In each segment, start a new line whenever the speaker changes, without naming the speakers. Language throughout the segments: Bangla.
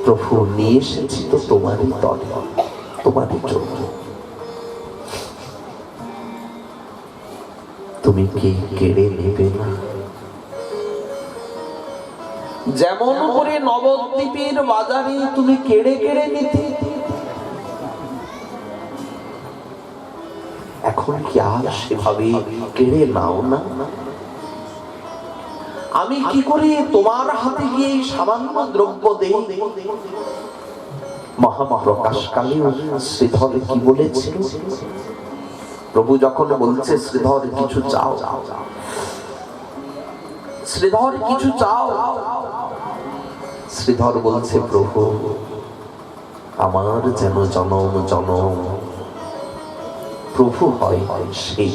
প্রভু নিয়ে এসেছি তো তোমারই তরে, তোমারই জন্য। তুমি কি কেড়ে নেবে না? যেমন করে নবদ্বীপের বাজারে তুমি কেড়ে কেড়ে নিতে, এখন কি আর সেভাবে কেড়ে নাও না? আমি কি করে তোমার হাতে গিয়ে সামান্য দ্রব্য দেই? মহাপ্রকাশকালে শ্রীধর কি বলেছিল? প্রভু যখন বলছে শ্রীধর কিছু চাও, শ্রীধর কিছু চাও, শ্রীধর বলছে প্রভু আমার যেন জনম জনম প্রভু হয় সেই।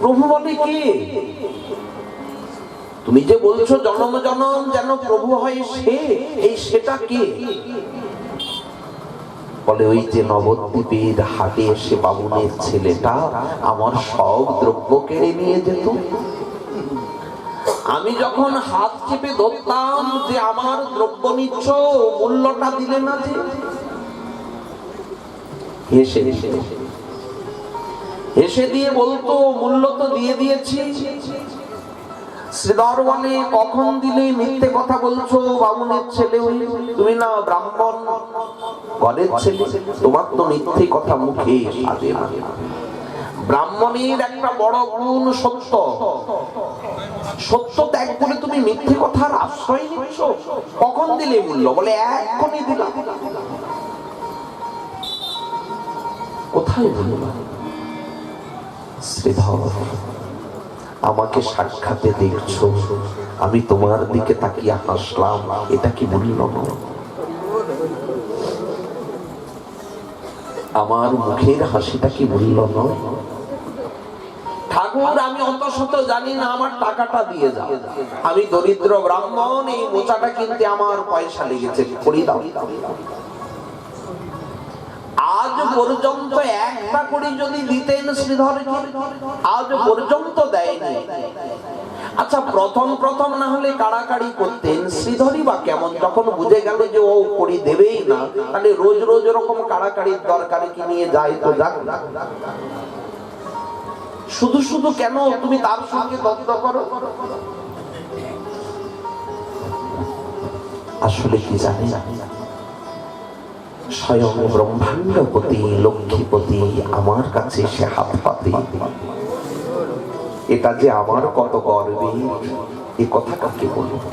প্রভু বলে কে? তুমি যে বলছো জনম জনম যেন প্রভু হয় সে, এই সেটা কে? বলে ওই যে নবদ্বীপের হাটে এসে বামুনের ছেলেটা আমার সব দ্রব্য কেড়ে নিয়ে যেত। আমি যখন হাত চেপে ধরতাম যে আমার দ্রব্য নিচ্ছ, মূল্যটা দিলে না যে, হেসে হেসে দিয়ে বলতো মূল্য তো দিয়ে দিয়েছি। শ্রীধর বলে কখন দিলে? মিথ্যে কথা বলছো, বামুনের ছেলে তুমি না ব্রাহ্মণ ঘরের ছেলে, তোমার তো মিথ্যে কথা মুখে সাজে না। ব্রাহ্মণের একটা বড় গুণ সত্য, সত্য ত্যাগ করে তুমি মিথ্যে কথার আশ্রয় নিচ্ছ। কখন দিলে মূল্য? বলে এক্ষুনি দিলাম। কোথায় বলল? শ্রীধর আমাকে সাক্ষাতে দেখছো, আমি তোমার দিকে তাকিয়ে হাসলাম, এটা কি মূল্য নয়? আমার মুখের হাসিটা কি মূল্য নয়? ঠাকুর আমি অত শত জানি না, আমার টাকাটা দিয়ে যাও, আমি দরিদ্র ব্রাহ্মণ, এই মোচাটা কিনতে আমার পয়সা লেগেছে, করি দাও। আজ পর্যন্ত একটা করে যদি দিতেন শ্রীধরকে, আজ পর্যন্ত দেয়নি। আচ্ছা প্রথম প্রথম না হলে কাড়াকাড়ি করতেন, শ্রীধরই বা কেমন? যখন বুঝে গেল যে ও করি দেবেই না, তাহলে রোজ রোজ এরকম কাড়াকাড়ির দরকারে কি নিয়ে যায় তো যাক না। শুধু শুধু কেন তুমি তার সঙ্গে দ্বন্দ্ব করো? আসলে কি জানি, স্বয়ং ব্রহ্মাণ্ডপতি লক্ষ্মীপতি আমার কাছে সে হাত পাতে, এটা যে আমার কত গর্বে, এ কথা কাকে বলবো?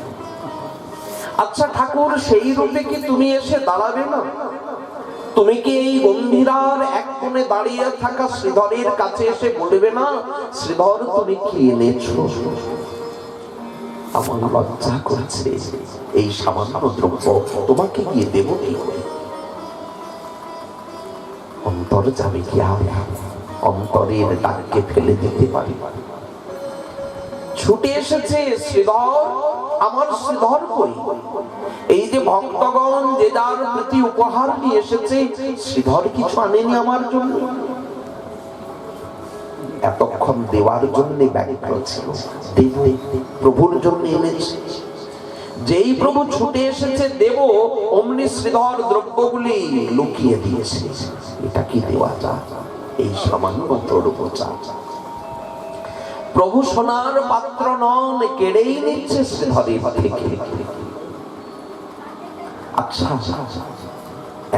আচ্ছা ঠাকুর সেই রূপে কি তুমি এসে দাঁড়াবে না? তুমি কি এই গম্ভীরার এক কোণে দাঁড়িয়ে থাকা শ্রীধরের কাছে এসে বলবে না, শ্রীধর তুমি কি এনেছো? আমার লজ্জা করছে, এই সামান্য দ্রব্য তোমাকে গিয়ে দেব কি করে? অন্তর যাবে কি আর অন্তরের ডাককে ফেলে দিতে পারি? ছুটে এসেছে শ্রীধর, আমার শ্রীধর কই? এই যে ভক্তগণ যে যার প্রতি উপহার নিয়ে এসেছে, শ্রীধর কিছু আনেনি আমার জন্য। এতক্ষণ দেওয়ার জন্য ব্যগ্র ছিল, প্রভুর জন্য এনেছে। যেই প্রভু ছুটে এসেছে দেব, অমনি শ্রীধর দ্রব্যগুলি লুকিয়ে দিয়েছে। এটা কি দেওয়া যায়? এই সামান্য দ্রব্য চা। প্রভু সোনার পাত্র নন, কেড়েই নিচ্ছে শ্রীধরের থেকে। আচ্ছা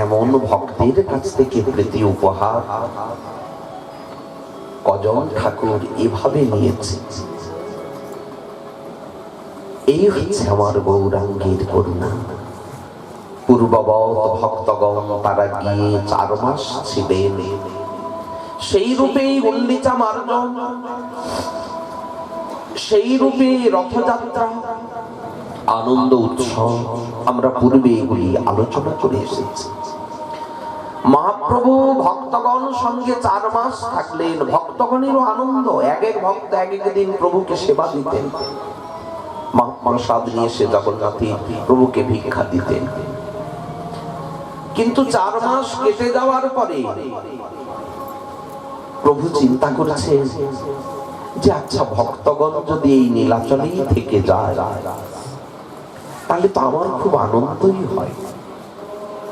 এমন ভক্তের কাছ থেকে প্রীতি উপহার কজন ঠাকুর এভাবে নিয়েছে? এই হচ্ছে আমার গৌরাঙ্গের করুণা। পূর্ববৎ ভক্তগণ তারা গিয়ে 4 মাস ছিলেন, সেই রূপেই গুন্ডিচা মার্জন, সেই রূপে রথযাত্রা, আনন্দ উৎসব আমরা পূর্বে এগুলি আলোচনা করে এসেছি। মহাপ্রভু ভক্তগণ সঙ্গে 4 মাস থাকলেন, ভক্তগণেরও আনন্দ। এক এক ভক্ত এক এক দিন প্রভুকে সেবা দিতেন, মহাপ্রসাদ নিয়ে এসে জগন্নাথী প্রভুকে ভিক্ষা দিতেন। কিন্তু 4 মাস কেটে যাওয়ার পরে প্রভু চিন্তা করেছে যে আচ্ছা ভক্তগণ যদি এই নীলাচলেই থেকে যায়, তাহলে তো আমার খুব আনন্দই হয়।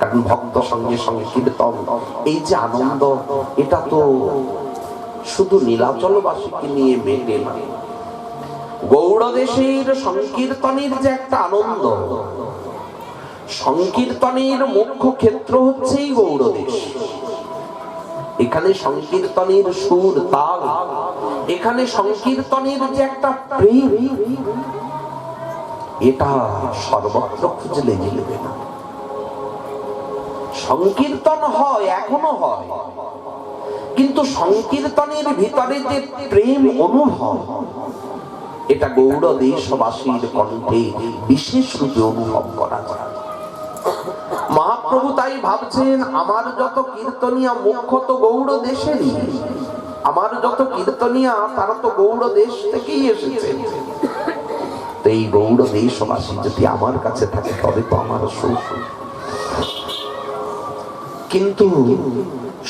কারণ ভক্ত সঙ্গে সঙ্গে কীর্তন, এই যে আনন্দ, এটা তো শুধু নীলাচলবাসীকে নিয়ে মেটে না। গৌড়দেশের সংকীর্তনের যে একটা আনন্দ, সংকীর্তনের মুখ্য ক্ষেত্র হচ্ছে এই গৌড়দেশ। এখানে সংকীর্তনের সুর তাল, এখানে সংকীর্তনের যে একটা প্রেম, এটা সর্বত্র খুঁজলে মিলবে না। সংকীর্তন হয়, এখনো হয়, কিন্তু সংকীর্তনের ভিতরে যে প্রেম অনুভব, এটা গৌড় দেশবাসীর কণ্ঠে বিশেষ রূপে অনুভব করা যায়। মহাপ্রভু তাই ভাবছেন, আমার যত কীর্তনিয়া মুখ্যত গৌড় দেশেরই, আমার যত কীর্তনিয়া তারা তো গৌড় দেশ থেকেই এসেছে। এই গৌড় দেশবাসী যদি আমার কাছে থাকে তবে তো আমার সুখ। কিন্তু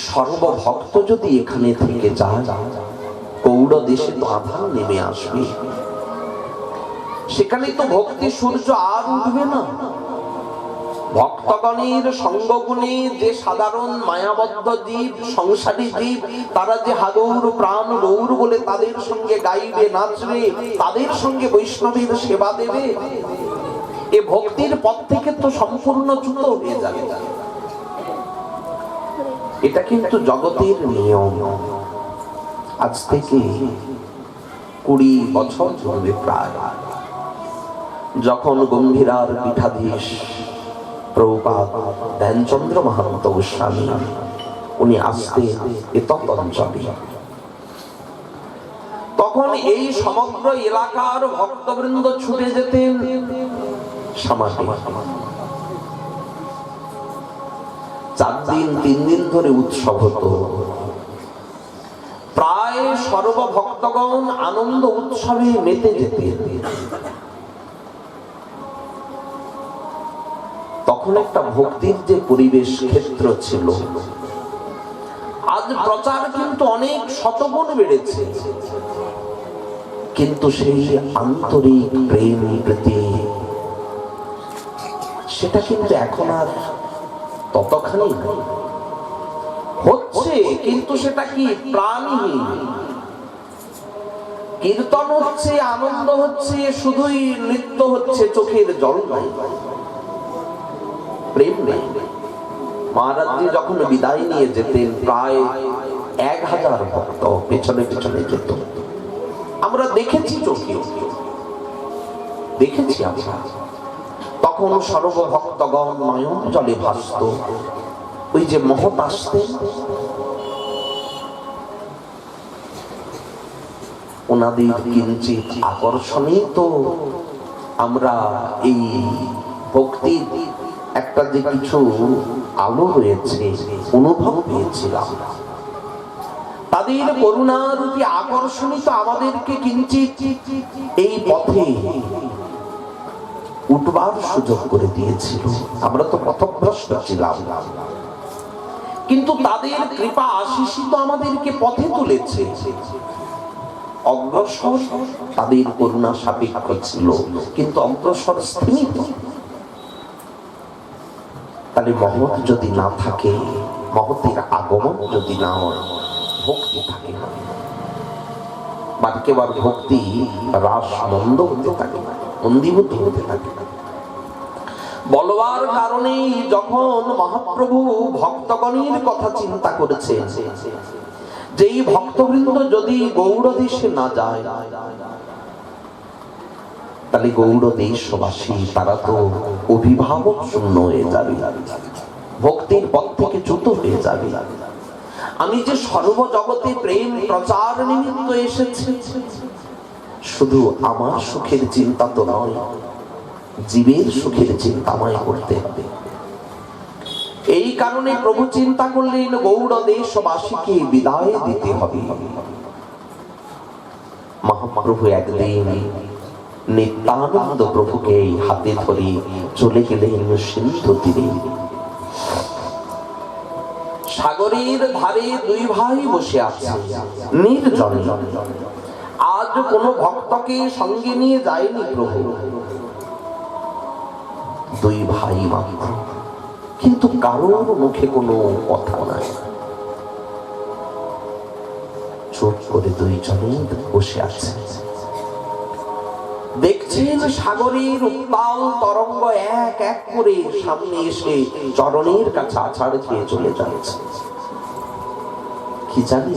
সর্বভক্ত যদি এখানে থেকে যায়, গৌড় দেশে তো আধার নেমে আসবে, সেখানে তো ভক্তি সূর্য আর উঠবে না। ভক্তগণের সঙ্গগুণে যে সাধারণ মায়াবদ্ধ জীব, সংসারী জীব, তারা যে হাদুর প্রাণ গৌর বলে তাদের সঙ্গে গাইবে, নাচবে, তাদের সঙ্গে বৈষ্ণবের সেবা দেবে, এ ভক্তির পথ থেকে তো সম্পূর্ণ চ্যুত হয়ে যাবে। এটা কিন্তু জগতের নিয়ম। আজ থেকে 20 বছর পূর্বে প্রায়, যখন গম্ভীরার পীঠাধীশ প্রভুপাদ ধ্যানচন্দ্র মহান্ত গোস্বামী উনি আসতেন এতৎ অঞ্চলে, তখন এই সমগ্র এলাকার ভক্তবৃন্দ ছুটে যেতেন সমাজে। 4 দিন 3 দিন ধরে উৎসব হতো। প্রায় সর্বভক্তগণ আনন্দ উৎসবে মেতে যেতেন। তখন একটা ভক্তির যে পরিবেশ ক্ষেত্র ছিল, আজ প্রচার কিন্তু অনেক শতগুণ বেড়েছে, কিন্তু সেই আন্তরিক প্রেম প্রীতি সেটা কিন্তু এখন আর ততখানি হচ্ছে, কিন্তু সেটা কি প্রাণহীন। কীর্তন হচ্ছে, আনন্দ হচ্ছে, শুধুই নৃত্য হচ্ছে, চোখের জল নাই, প্রেম নেই। মহারাজজি যখন বিদায় নিয়ে যেতেন, প্রায় 1000 ভক্ত পেছনে পেছনে যেত। আমরা দেখেছি, চোখে দেখেছি আমরা। তখন সর্বভক্তগণ নয়ন জলে ভাসত। ওই যে মহৎ আসতেন, ওনাদের কিঞ্চিত আকর্ষণেই তো আমরা এই ভক্তির একটা যে কিছু আলো রয়েছে অনুভব পেয়েছিলাম। তাদের করুণারূপী আকর্ষণই তো আমাদেরকে কিঞ্চিত এই পথে উঠবার সুযোগ করে দিয়েছিল। আমরা তো পথভ্রষ্ট ছিলাম, কিন্তু তাদের কৃপা আশীষই তো আমাদেরকে পথে তুলেছে। অগ্রসর তাদের করুণা সাপেক্ষ ছিল, কিন্তু অগ্রসর স্থিমিত। তাহলে মহৎ যদি না থাকে, মহতের আগমন যদি না হয়, ভক্তি থাকে না। বারবার ভক্তি রাস মন্দ হতে থাকে, মন্দীভূত হতে থাকে। বলবার কারণে যখন মহাপ্রভু ভক্তগণের কথা চিন্তা করেছেন, যেই ভক্তবৃন্দ যদি গৌড় দেশে না যায়, তাহলে গৌড় দেশবাসী তারা তো অভিভাবক শূন্য হয়ে যাবে, ভক্তির পথ থেকে চ্যুত হয়ে যাবে। আমি যে সর্বজগতে প্রেম প্রচার নিমিত্ত এসেছি, শুধু আমার সুখের চিন্তা তো নয়, জীবের সুখের চিন্তা আমায় করতে হবে। এই কারণে প্রভু চিন্তা করলেন গৌড় দেশবাসীকে বিদায় দিতে হবে। মহাপ্রভু একদিন নিত্যানন্দ প্রভুকে হাতে ধরে চলে গেলেন সিন্ধু তীরে। সাগরের ধারে 2 ভাই বসে আছে নির্জন। আজ কোনো ভক্তকে সঙ্গে নিয়ে যায়নি প্রভু। দুই ভাই মাত্র, কিন্তু কারোর মুখে কোনো কথা নাই। চুপ করে দুইজনে বসে আছে, দেখছেন সাগরের উত্তাল তরঙ্গ এক এক করে সামনে এসে চরণের কাছে আছাড় খেয়ে চলে যাচ্ছে। কি জানি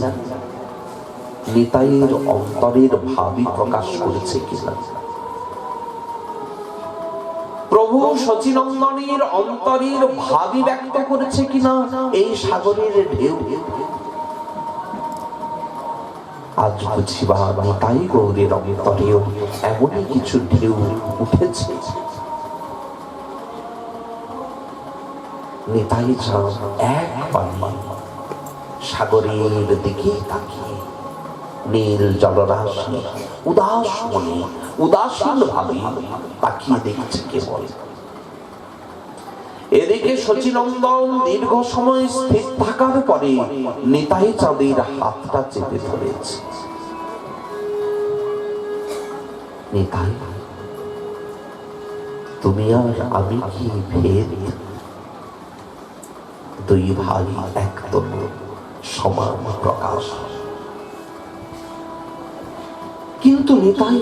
নিতাইয়ের অন্তরের ভাবই প্রকাশ করেছে কিনা, প্রভু শচীনন্দনের অন্তরের ভাবই ব্যক্ত করেছে কিনা এই সাগরের ঢেউ। আজ বুঝিবা নিতাই গৌরের অন্তরেও এমনই কিছু ঢেউ উঠেছে। নিতাই চাঁদ একবার সাগরের দিকে তাকিয়ে নীল জলরাশি উদাস মনে উদাসীন ভাবে তাকিয়ে দেখছে কেবল। এদিকে শচীনন্দন দীর্ঘ সময় স্থির থাকার পরে নিতাই চাঁদের হাতটা চেপে ধরেছে। নিতাই, তুমি আর আমি কি ভেদ? দুই ভাই একদম সমান প্রকাশ। কিন্তু নিতাই,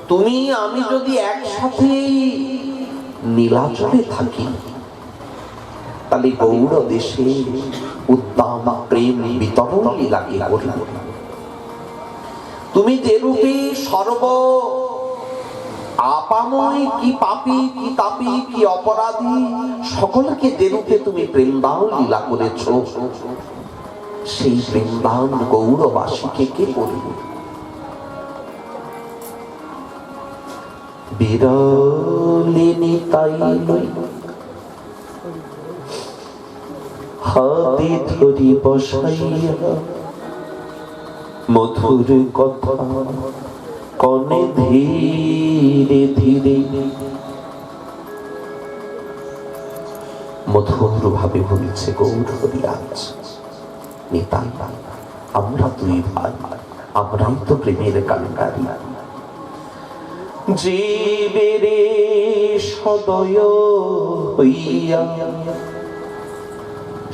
তুমি আমি যদি একসাথে নীলাচলে থাকি, তাহলে গৌর দেশে উদ্দাম প্রেম বিতরণ লীলাকে করিব। তুমি যে রূপে সর্ব আপাময় কি পাপী কি তাপী কি অপরাধী সকলকে যে রূপে তুমি প্রেমদান লীলা করেছ, সেই প্রেমদান গৌরবাসীকে কে করিবে? বিরলে নিতাই হাতে ধরি বসাইয়া মধুর কথা কনে ধীরে ধীরে মধুর ভাবে বলছে গৌর হরিরাজ। নিতাই, আমরা দুই ভাই, আমরাই তো প্রেমের কান্ডারি। জীবেরে সদয় হইয়া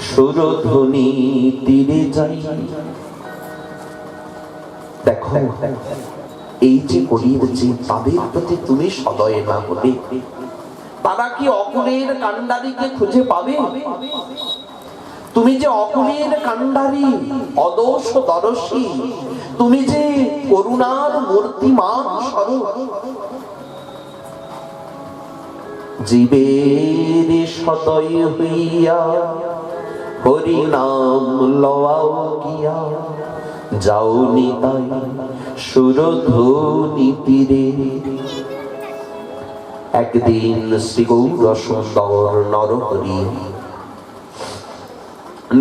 সুরধ্বনি তীরে যাই। দেখো, এই যে কলির যে তাদের প্রতি তুমি সদয় না হলে তারা কি অকুলের কান্ডারিকে খুঁজে পাবে? তুমি যে অকুলের কান্ডারি, অদোষ দরশী, তুমি যে করুণার মূর্তিমান স্বরূপ। জীবের সদয় হইয়া হরি নাম লওয়াও গিয়া, যাও নিতাই সুরধ্বনি তীরে। একদিন শ্রী গৌর সুন্দর নরহরি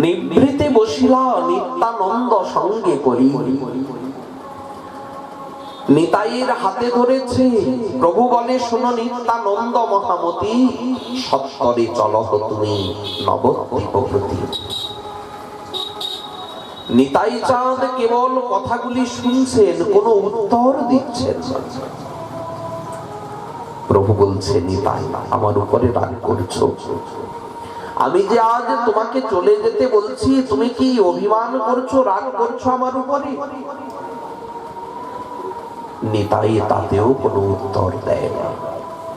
নিভৃতে বসিলা নিত্যানন্দ সঙ্গে করি। নিতাইয়ের হাতে ধরেছে, প্রভু বলে, শোনো নিত্যানন্দ মহামতি, সত্তরে চলহ তুমি নবদ্বীপ প্রতি। নিতাই চাঁদ কেবল কথাগুলি শুনছেন, কোনো উত্তর দিচ্ছেন না। প্রভু বলছে, নিতাই, আমার উপরে রাগ করছো? আমি যে আজ তোমাকে চলে যেতে বলছি, তুমি কি অভিমান করছো, রাগ করছো আমার উপরে? নিতাই তাতেও কোনো উত্তর দেয় না,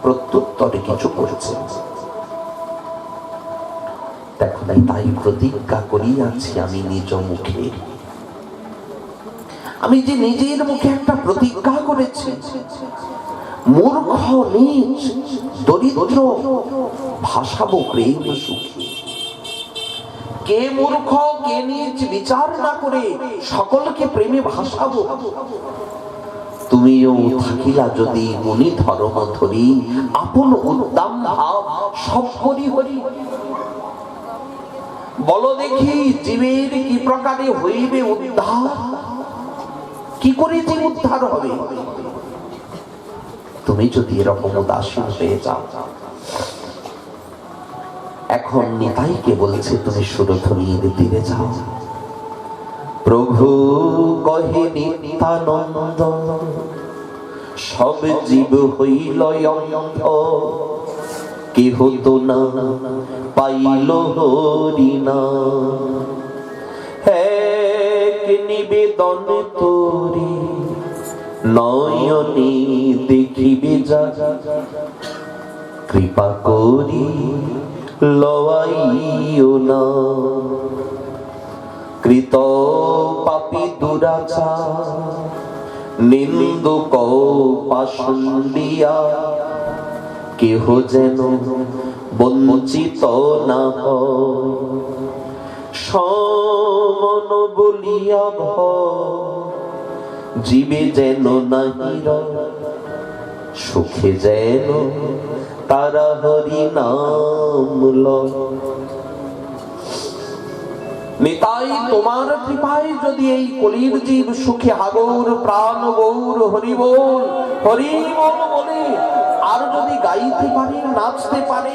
প্রত্যুত্তরে কিছু করছে। দেখো, নিতাই প্রতিজ্ঞা করিয়াছি আমি নিজ মুখে, আমি যে নিজের মুখে একটা প্রতিজ্ঞা করেছি, মূর্খ নীচ দরিদ্র ভাসাবো প্রেম সুখে। কে মূর্খ কে নীচ বিচার না করে সকলকে প্রেমে ভাসাবো। তুমিও থাকিলা যদি মুনি ধর্ম ধরি, আপন উদ্দাম ভাব সব করি হরি। বলো দেখি, জীবের কি প্রকারে হইবে উদ্ধার? কি করে জীব উদ্ধার হবে? তুমি যদি এরকম উদাসীন হয়ে যাও। এখন নিতাইকে বলছে, তুমি সুরধ্বনির তীরে যাও। প্রভু কহে নিত্যানন্দ সব জীব হইল অন্ধ, কেহ তো না পাইল হরিনা। এক নিবেদন তোরে নয়নে দেখিবে যা, কৃপা করি লওয়াইও না। কৃত পাপী দুরাচার নিন্দুক পাষণ্ডিয়া, কেহ যেন বঞ্চিত না হয়। সমন বলিয়া জীবে যেন নাহি রয়, সুখে যেন তারা হরি নাম লয়। নিতাই তোমার কৃপায় যদি এই কলির জীব সুখে হাগর প্রাণ গৌর হরি বল হরি বল বলে আর যদি গাইতে পারে, নাচতে পারে,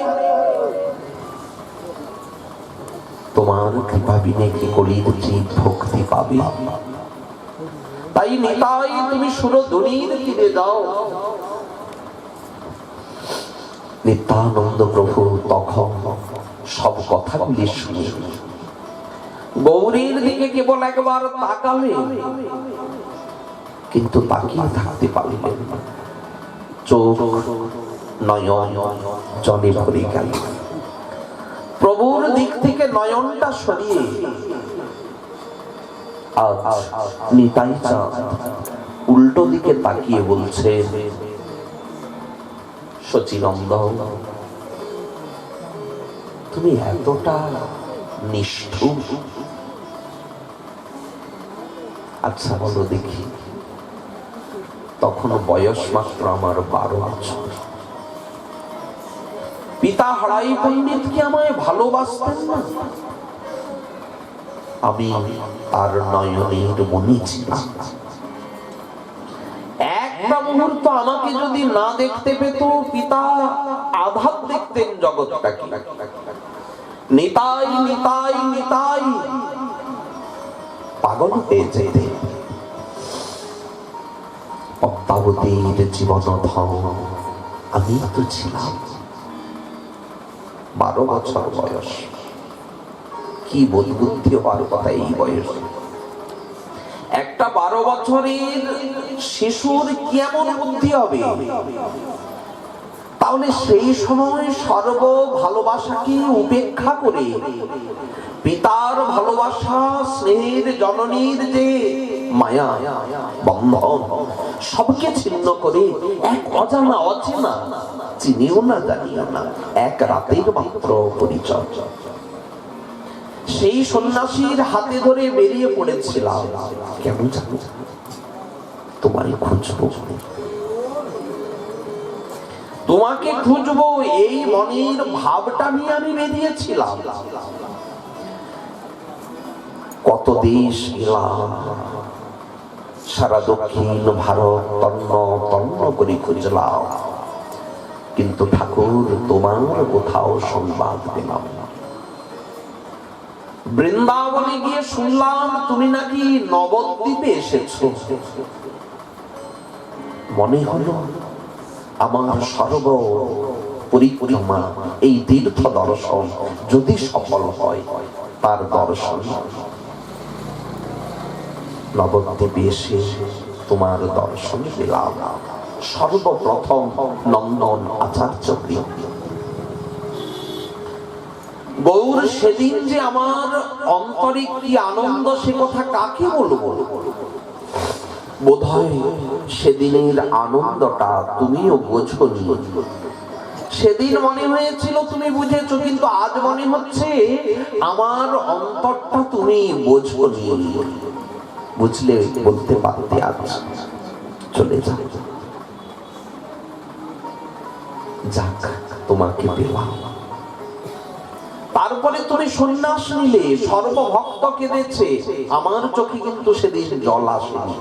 তোমার কৃপা বিনে কি কলির জীব ভক্তি পাবে? তাই নিতাই তুমি সুরধুনীর তীরে যাও। নিত্যানন্দ প্রভু তখন সব কথাগুলি শুনে গৌরীর দিকে কেবল একবার তাকালেন, কিন্তু তাকিয়ে থাকতে পারলেন না। চোখ নয়ন জলে ভরে গেল। প্রভুর দিক থেকে নয়নটা সরিয়ে আজ নিতাই চাঁদ উল্টো দিকে তাকিয়ে বলছে, সচিনন্দন তুমি এতটা নিষ্ঠুর? আচ্ছা বলো দেখি, তখন বয়স মাত্র আমার 12 বছর। পিতা হরাই পণ্ডিত কি আমায় ভালোবাসতেন না? আমি তার নয়নের মণি ছিলাম। একটা মুহূর্ত আমাকে যদি না দেখতে পেত, পিতা আঘাত দেখতেন জগৎটাকে। নিতাই নিতাই নিতাই পাগল হয়ে যেতে। পদ্মাবতীর জীবনধন আমি তো ছিলাম। 12 বছর বয়স, কি বুদ্ধি হওয়ার কথা এই বয়স। একটা 12 বছরের শিশুর কি এমন বুদ্ধি হবে? তাহলে সেই সময় সর্ব ভালোবাসাকে উপেক্ষা করে পিতার ভালোবাসা, স্নেহের জননীর যে মায়া বন্ধন, সবকে ছিন্ন করে এক অজানা অচেনা, চিনিও না জানিও না, এক রাতের মাত্র পরিচয়, সেই সন্ন্যাসীর হাতে ধরে বেরিয়ে পড়েছিলাম। কেন জানো? তোমারই খুঁজবো, তোমাকে খুঁজবো, এই মনের ভাবটা নিয়ে আমি বেরিয়েছিলাম। কত দেশ গেলাম, সারা দক্ষিণ ভারত তন্ন তন্ন করে খুঁজলাম, কিন্তু ঠাকুর তোমার কোথাও সংবাদ পেলাম না। বৃন্দাবনে গিয়ে শুনলাম তুমি নাকি নবদ্বীপে এসেছো। মনে হলো আমার সর্ব পরিক্রমা, এই তীর্থ দর্শন যদি সফল হয়, তার দর্শন নবদ্বীপে এসে তোমার দর্শন পেলাম। সর্বপ্রথম নন্দন আচার্য গৌর, সেদিন যে আমার অন্তরে কি আনন্দ, সে কথা কাকে বলবো? বোধহয় সেদিনের আনন্দটা তুমিও বোঝনি। সেদিন মনে হয়েছিল তুমি বুঝেছো, কিন্তু আজ মনে হচ্ছে আমার অন্তরটা তুমি বোঝনি। বুঝলে বলতে পারতে আজ চলে যাও। যাক, তোমাকে পেলাম। তারপরে তুমি সন্ন্যাস নিলে, সর্বভক্ত কেঁদেছে, আমার চোখে কিন্তু সেদিন জল আসেনি।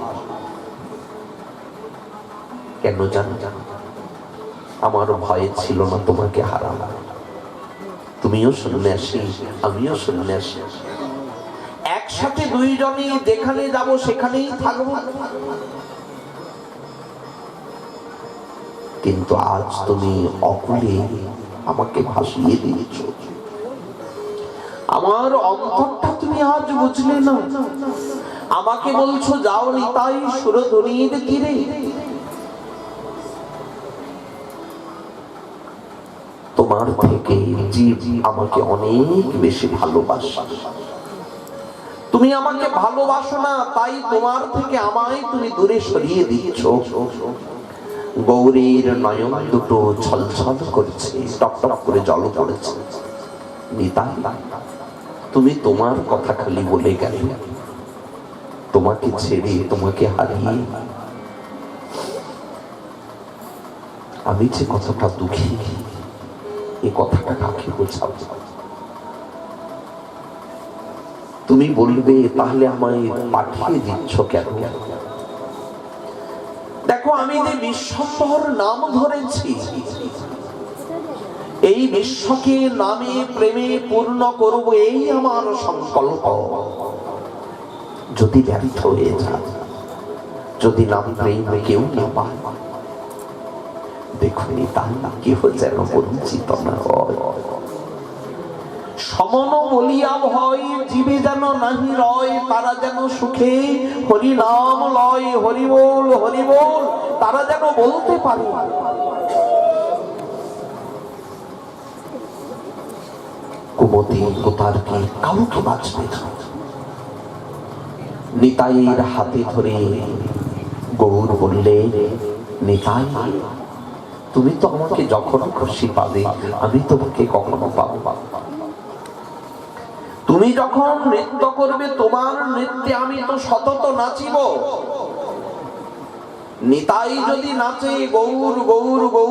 কেন জানো? আমার ভয় ছিল না তোমাকে হারানো। তুমিও সন্ন্যাসী, আমিও সন্ন্যাসী, একসাথে দুইজনে যেখানে যাব সেখানেই থাকবো। কিন্তু আজ তুমি অকুলে আমাকে ভাসিয়ে দিয়েছ। আমার অন্তরটা তুমি আজ বুঝলে না। আমাকে বলছো যাও নিতাই সুরধুনীর তীরে। তোমার থেকে জীব আমাকে অনেক বেশি ভালোবাসে। তুমি আমাকে ভালোবাসো না, তাই তোমার থেকে আমায় তুমি দূরে সরিয়ে দিচ্ছ। গৌরীর নয়ন দুটো ছলছল করেছে, টকটক করে জল পড়েছে। নিতাই, তুমি তোমার কথা খালি বলে গেলে, তোমাকে ছেড়ে তোমাকে হারিয়ে আমি যে কতটা দুঃখী, এই কথাটা কাকে বোঝাবো? তুমি বলবে তাহলে আমায় পাঠিয়ে দিচ্ছ কেন? দেখো, আমি যে বিশ্বম্ভর নাম ধরেছি, এই বিশ্বকে নামে প্রেমে পূর্ণ করব, এই আমার সংকল্প। যদি ব্যর্থ হয়ে যায়, যদি নাম প্রেম কেউ না পায়, দেখুন তার না কেহ যেন বঞ্চিত না হয়। সমন বলিয়া ভয় জীবে যেন নাহি রয়, তারা যেন সুখে হরি নাম লয়। হরি বল হরি বল তারা যেন বলতে পারে। কুমতি কোতারকে কাউকে বাঁচবে না। নিতাইয়ের হাতে ধরে গৌর বললে, নিতাই, তুমি তো আমাকে যখন খুশি পাবে, আমি তোমাকে কখনো পাবো। তুমি যখন নৃত্য করবে, তোমার নৃত্যে আমি তো সতত নাচিব। নিতাই যদি নাচে গৌর গৌর গৌর